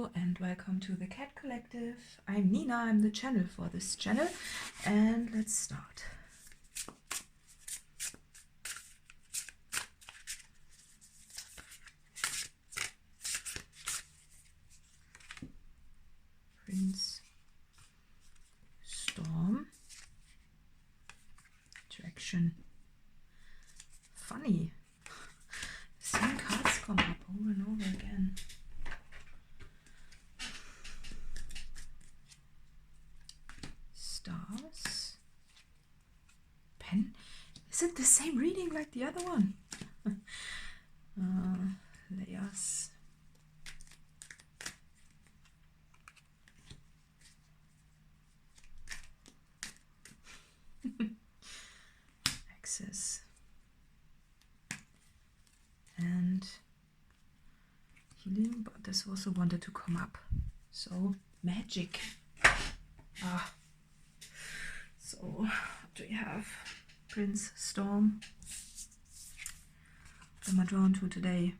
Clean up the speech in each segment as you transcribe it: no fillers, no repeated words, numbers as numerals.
Hello and welcome to the Cat Collective. I'm Nina, I'm the channel for this channel, and let's start. Prince, Storm, Attraction. Funny. The same cards come up over and over again. Stars. Pen. Is it the same reading like the other one? Layers. Access. And healing, but this also wanted to come up. So magic. So what do we have? Prince, Storm. What am I drawn to today?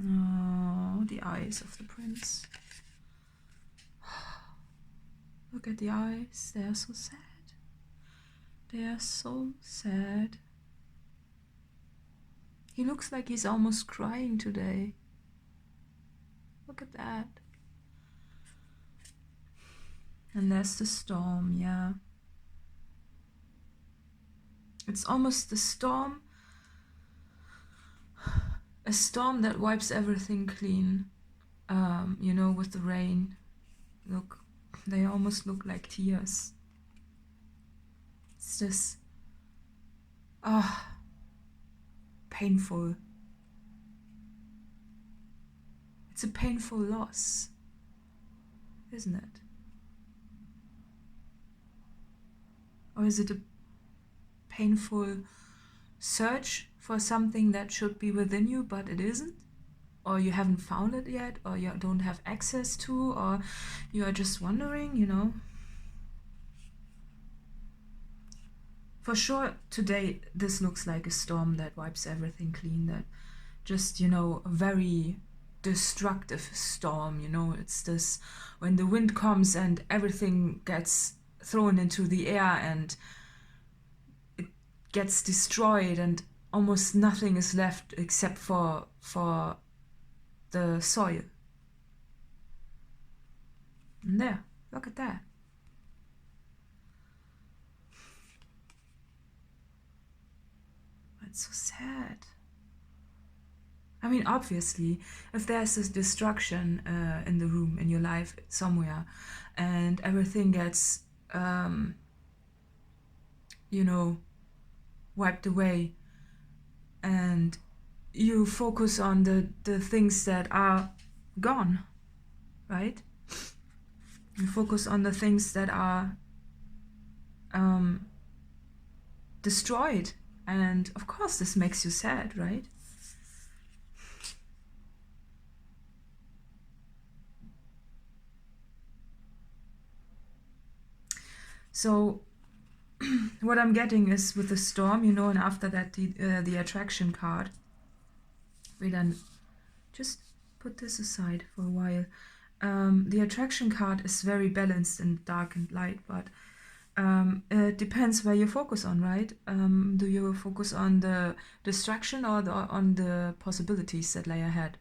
Oh, the eyes of the prince. Look at the eyes. They are so sad. They are so sad. He looks like he's almost crying today. Look at that. And there's the storm, yeah. It's almost the storm. A storm that wipes everything clean. You know, with the rain. Look, they almost look like tears. It's just, painful. It's a painful loss, isn't it? Or is it a painful search for something that should be within you, but it isn't? Or you haven't found it yet, or you don't have access to, or you are just wondering, you know? For sure, today, this looks like a storm that wipes everything clean, that just, you know, a very destructive storm, you know? It's this, when the wind comes and everything gets thrown into the air and it gets destroyed and almost nothing is left except for the soil. And there, look at that. It's so sad. I mean, obviously, if there's this destruction in the room, in your life, somewhere, and everything gets you know, wiped away, and you focus on the things that are gone, right? You focus on the things that are destroyed, and of course this makes you sad, right? So what I'm getting is with the storm, you know, and after that the attraction card. We then just put this aside for a while. The attraction card is very balanced in dark and light, but it depends where you focus on, right? Do you focus on the destruction or on the possibilities that lie ahead?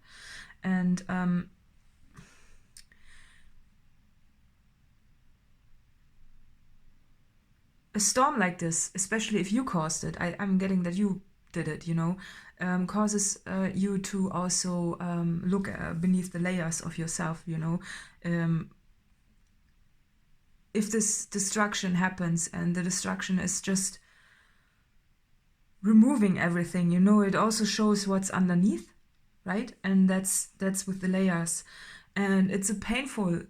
And a storm like this, especially if you caused it, I'm getting that you did it, you know, causes you to also look beneath the layers of yourself, you know. If this destruction happens and the destruction is just removing everything, you know, it also shows what's underneath, right? And that's with the layers. And it's a painful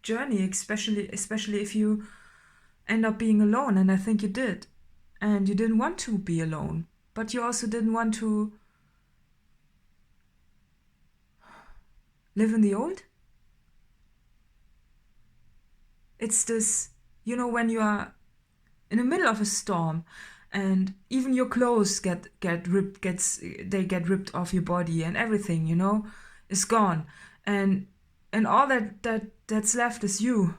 journey, especially if you end up being alone, and I think you did. And you didn't want to be alone, but you also didn't want to live in the old. It's this, you know, when you are in the middle of a storm and even your clothes get ripped off your body, and everything, you know, is gone, and all that's left is you,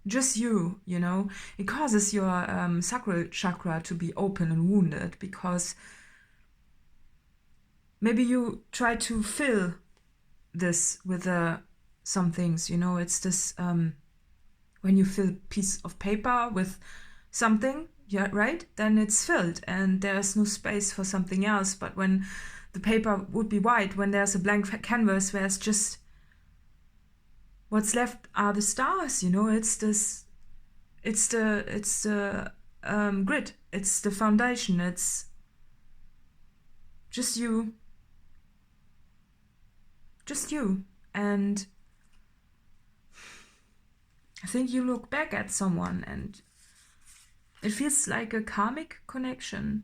just you, you know. It causes your sacral chakra to be open and wounded, because maybe you try to fill this with some things, you know. It's this when you fill a piece of paper with something, yeah, right, then it's filled and there's no space for something else. But when the paper would be white, when there's a blank canvas where it's just what's left are the stars, you know. It's the grid, it's the foundation, it's just you, and I think you look back at someone and it feels like a karmic connection,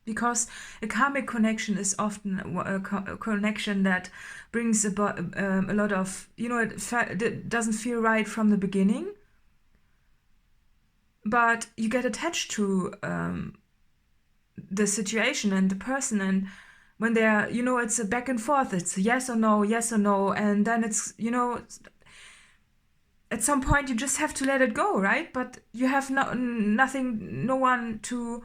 because a karmic connection is often a connection that brings about a lot of, you know, it doesn't feel right from the beginning, but you get attached to the situation and the person, and when they're, you know, it's a back and forth, it's a yes or no, and then it's, you know, at some point you just have to let it go, right? But you have nothing, no one to,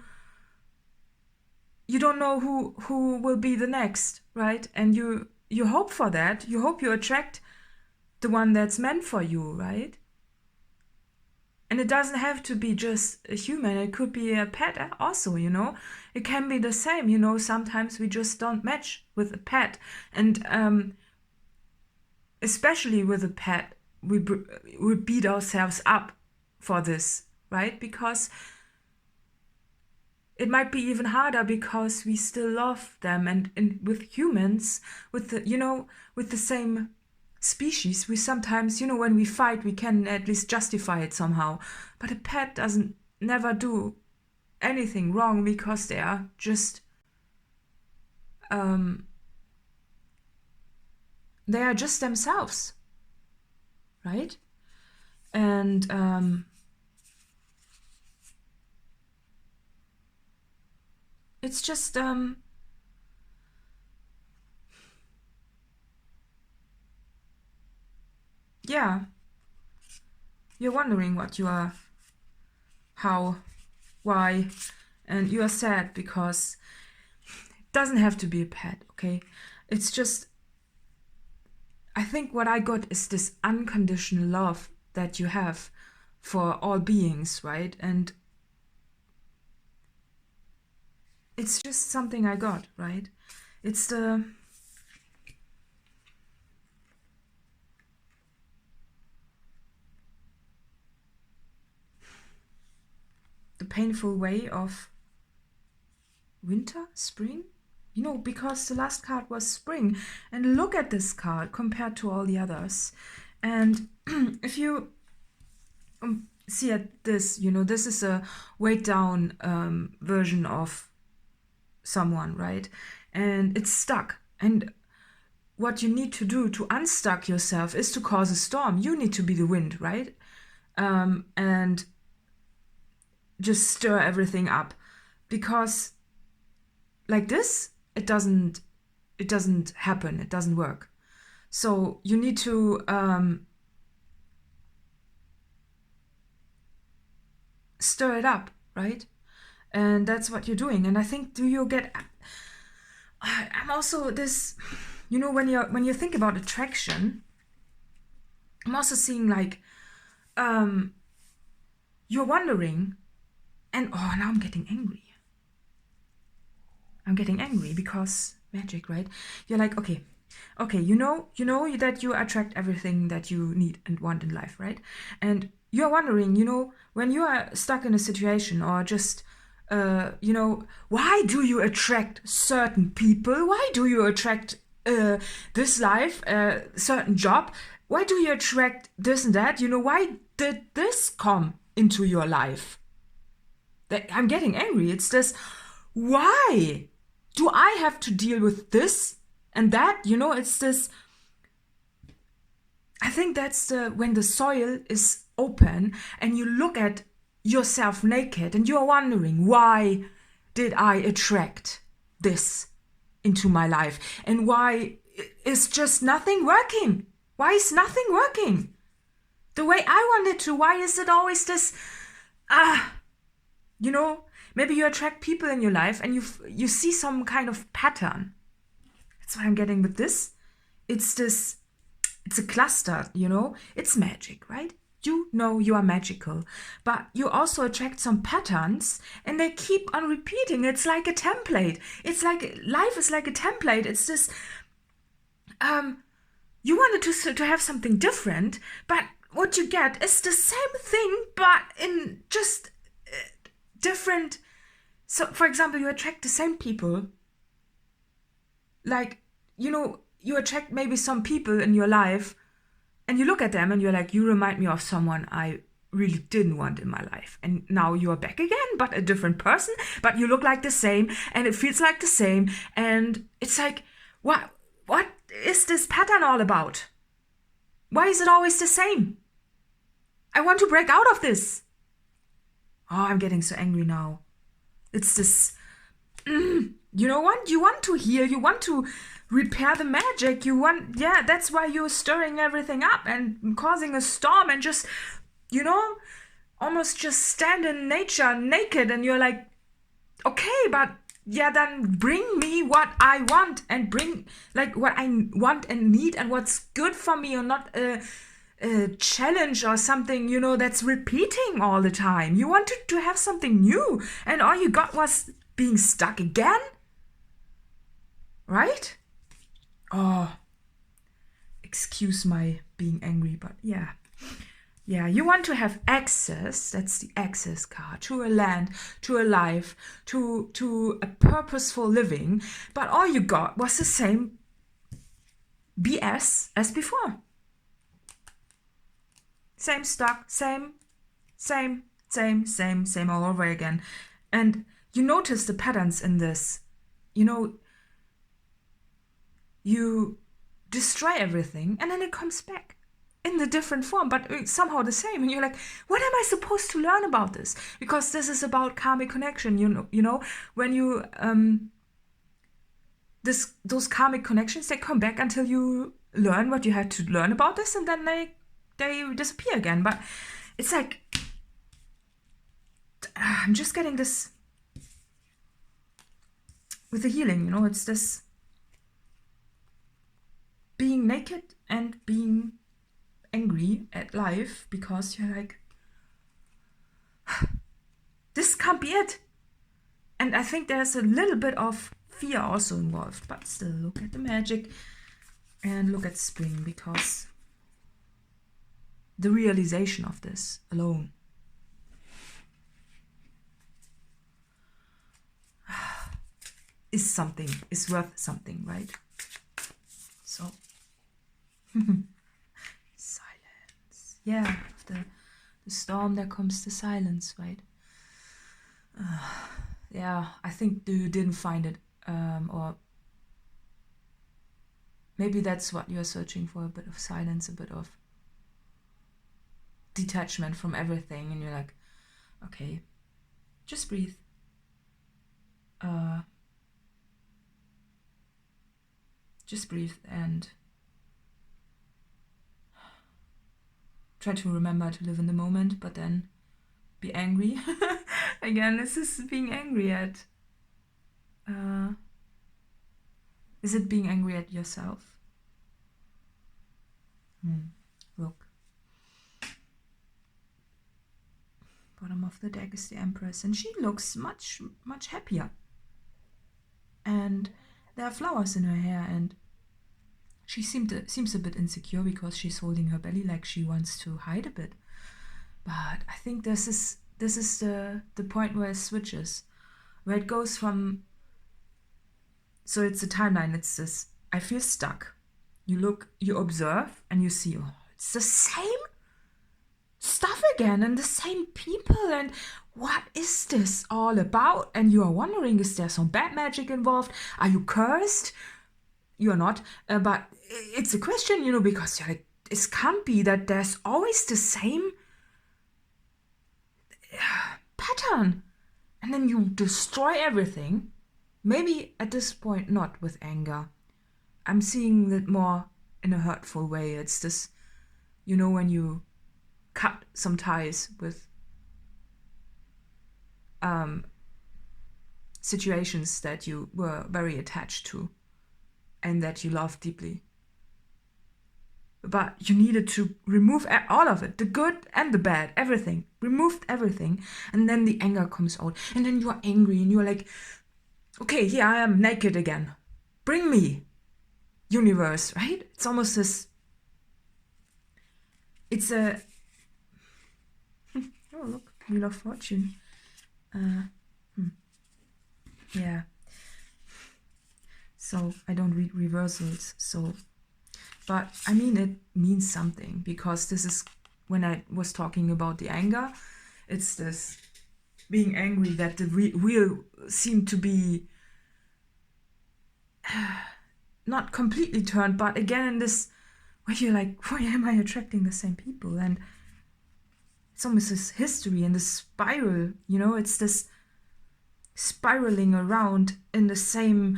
you don't know who will be the next, right? And you hope for that. You hope you attract the one that's meant for you, right? And it doesn't have to be just a human. It could be a pet also, you know. It can be the same, you know. Sometimes we just don't match with a pet. And especially with a pet, we beat ourselves up for this, right? Because it might be even harder because we still love them. And with humans, with the, you know, with the same species, we sometimes, you know, when we fight, we can at least justify it somehow. But a pet doesn't never do anything wrong, because they are just themselves, right? And it's just yeah, you're wondering what you are, how, why, and you are sad because it doesn't have to be a pet, okay? It's just, I think what I got is this unconditional love that you have for all beings, right? And it's just something I got, right? It's the painful way of winter, spring, you know, because the last card was spring. And look at this card compared to all the others. And if you see at this, you know, this is a weighed down version of someone, right? And it's stuck. And what you need to do to unstuck yourself is to cause a storm. You need to be the wind, right? And just stir everything up, because like this, it doesn't happen, it doesn't work. So you need to stir it up, right? And that's what you're doing. And I think, do you get, I'm also this, you know, when you think about attraction, I'm also seeing like you're wondering, and oh, now I'm getting angry. I'm getting angry because magic, right? You're like, okay, you know that you attract everything that you need and want in life, right? And you're wondering, you know, when you are stuck in a situation, or just you know, why do you attract certain people? Why do you attract this life, certain job? Why do you attract this and that? You know, why did this come into your life? I'm getting angry. It's this, why do I have to deal with this and that? You know, it's this, I think that's when the soil is open and you look at yourself naked and you're wondering, why did I attract this into my life? And why is just nothing working? Why is nothing working the way I want it to? Why is it always this, you know, maybe you attract people in your life and you see some kind of pattern. That's what I'm getting with this. It's a cluster, you know, it's magic, right? You know you are magical, but you also attract some patterns and they keep on repeating. It's like a template. It's like life is like a template. It's this, you wanted to have something different, but what you get is the same thing, but in just different. So, for example, you attract the same people. Like, you know, you attract maybe some people in your life and you look at them and you're like, you remind me of someone I really didn't want in my life. And now you are back again, but a different person, but you look like the same and it feels like the same. And it's like, what is this pattern all about? Why is it always the same? I want to break out of this. Oh, I'm getting so angry now. It's this, you know what? You want to heal. You want to repair the magic. That's why you're stirring everything up and causing a storm and just, you know, almost just stand in nature naked and you're like, okay, but yeah, then bring me what I want and bring like what I want and need and what's good for me, or not a challenge or something, you know, that's repeating all the time. You wanted to have something new and all you got was being stuck again, right? Oh, excuse my being angry, but yeah, you want to have access, that's the access card, to a land, to a life, to a purposeful living, but all you got was the same BS as before. Same stuck, same all over again. And you notice the patterns in this. You know, you destroy everything and then it comes back in the different form, but somehow the same. And you're like, what am I supposed to learn about this? Because this is about karmic connection, you know, when you, those karmic connections, they come back until you learn what you had to learn about this, and then they disappear again. But it's like, I'm just getting this with the healing, you know, it's this being naked and being angry at life because you're like, this can't be it. And I think there's a little bit of fear also involved, but still look at the magic and look at spring, because the realization of this alone is worth something, right? So silence. Yeah, after the storm there comes the silence, right? Yeah, I think you didn't find it, or maybe that's what you're searching for, a bit of silence, a bit of detachment from everything, and you're like, okay, just breathe. Just breathe and try to remember to live in the moment, but then be angry. Again, this is being angry at, is it being angry at yourself? Look. Bottom of the deck is the Empress, and she looks much, much happier. And there are flowers in her hair, and she seems a bit insecure because she's holding her belly like she wants to hide a bit. But I think this is the point where it switches, where it goes from, so it's a timeline, it's this, I feel stuck. You look, you observe, and you see, oh, it's the same stuff again, and the same people, and what is this all about? And you are wondering, is there some bad magic involved? Are you cursed? You are not, but it's a question, you know, because you're like, it can't be that there's always the same pattern. And then you destroy everything. Maybe at this point not with anger. I'm seeing it more in a hurtful way. It's this, you know, when you cut some ties with situations that you were very attached to and that you loved deeply. But you needed to remove all of it, the good and the bad, everything. Removed everything. And then the anger comes out. And then you are angry and you're like, okay, here I am naked again. Bring me, universe, right? It's almost this, it's a, oh look, Wheel of Fortune. Yeah. So I don't read reversals, so, but I mean, it means something, because this is, when I was talking about the anger, it's this being angry that the wheel seemed to be not completely turned, but again in this, where you're like, why am I attracting the same people? And it's almost this history and this spiral, you know, it's this spiraling around in the same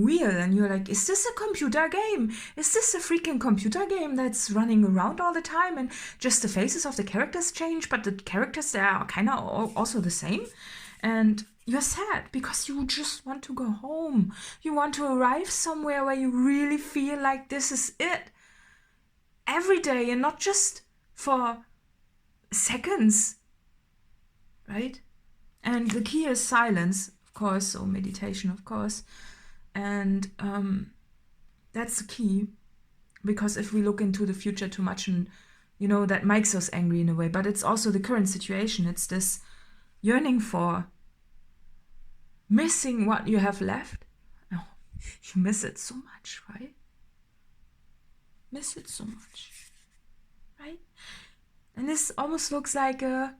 wheel, and you're like, is this a computer game? Is this a freaking computer game that's running around all the time and just the faces of the characters change, but the characters, they are kind of also the same? And you're sad because you just want to go home. You want to arrive somewhere where you really feel like this is it every day, and not just for seconds, right? And the key is silence, of course, or meditation, of course. And that's the key, because if we look into the future too much, and, you know, that makes us angry in a way, but it's also the current situation. It's this yearning for missing what you have left. Oh, you miss it so much, right? Miss it so much, right? And this almost looks like a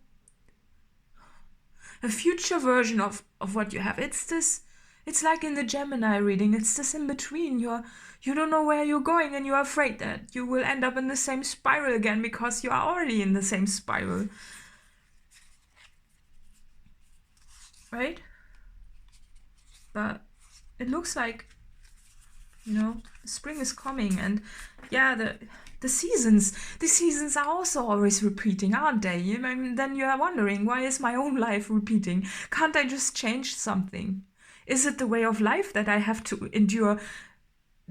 future version of what you have. It's this, it's like in the Gemini reading, it's this in between. You don't know where you're going, and you're afraid that you will end up in the same spiral again, because you are already in the same spiral, right? But it looks like, you know, spring is coming, and yeah, the seasons are also always repeating, aren't they? I mean, then you are wondering, why is my own life repeating? Can't I just change something? Is it the way of life that I have to endure,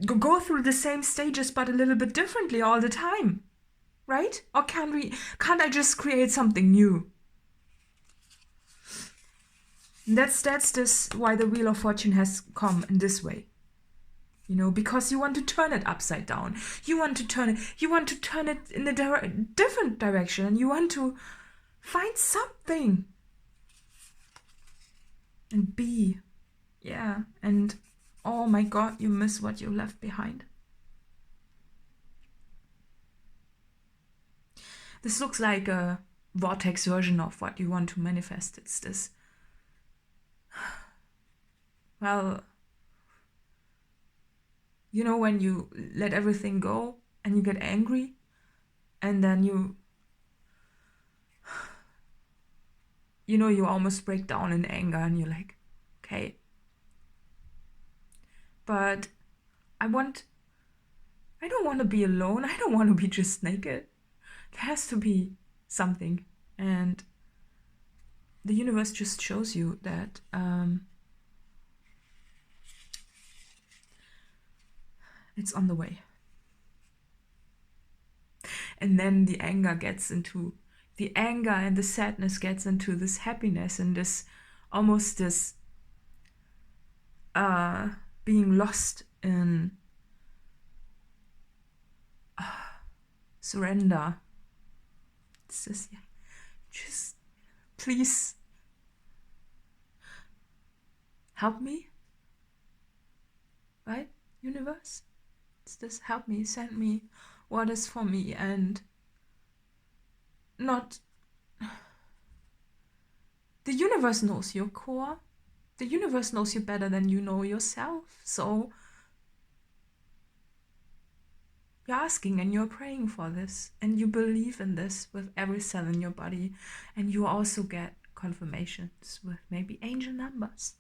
go through the same stages but a little bit differently all the time, right? Or can't I just create something new? That's this why the Wheel of Fortune has come in this way. You know, because you want to turn it upside down. You want to turn it in a different direction, and you want to find something and be. Yeah, and oh my God, you miss what you left behind. This looks like a vortex version of what you want to manifest. It's this, well, you know, when you let everything go and you get angry, and then you know, you almost break down in anger, and you're like, okay, but I don't want to be alone. I don't want to be just naked. There has to be something. And the universe just shows you that it's on the way. And then the anger and the sadness gets into this happiness, and this almost this being lost in surrender. It's this, yeah, just please help me, right, universe? It's this, help me, send me what is for me, and not, the universe knows your core. The universe knows you better than you know yourself. So You're asking and you're praying for this, and you believe in this with every cell in your body, and you also get confirmations with maybe angel numbers.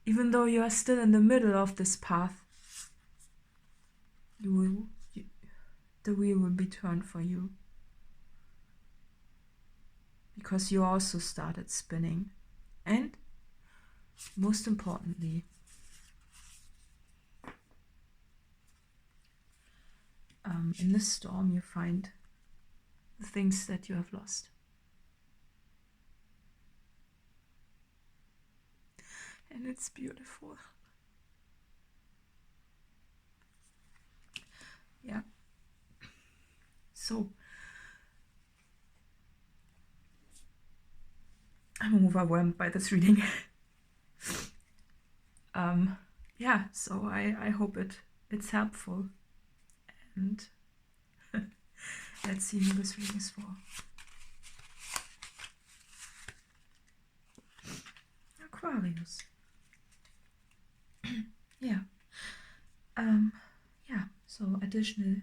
Even though you are still in the middle of this path, the wheel will be turned for you, because you also started spinning. And most importantly, in this storm you find the things that you have lost. And it's beautiful. Yeah. So I'm overwhelmed by this reading. Yeah, so I hope it's helpful. And let's see who this reading is for. Aquarius. Yeah. Yeah, so additional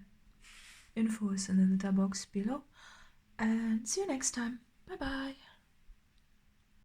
info is in the letter box below. And see you next time. Bye bye.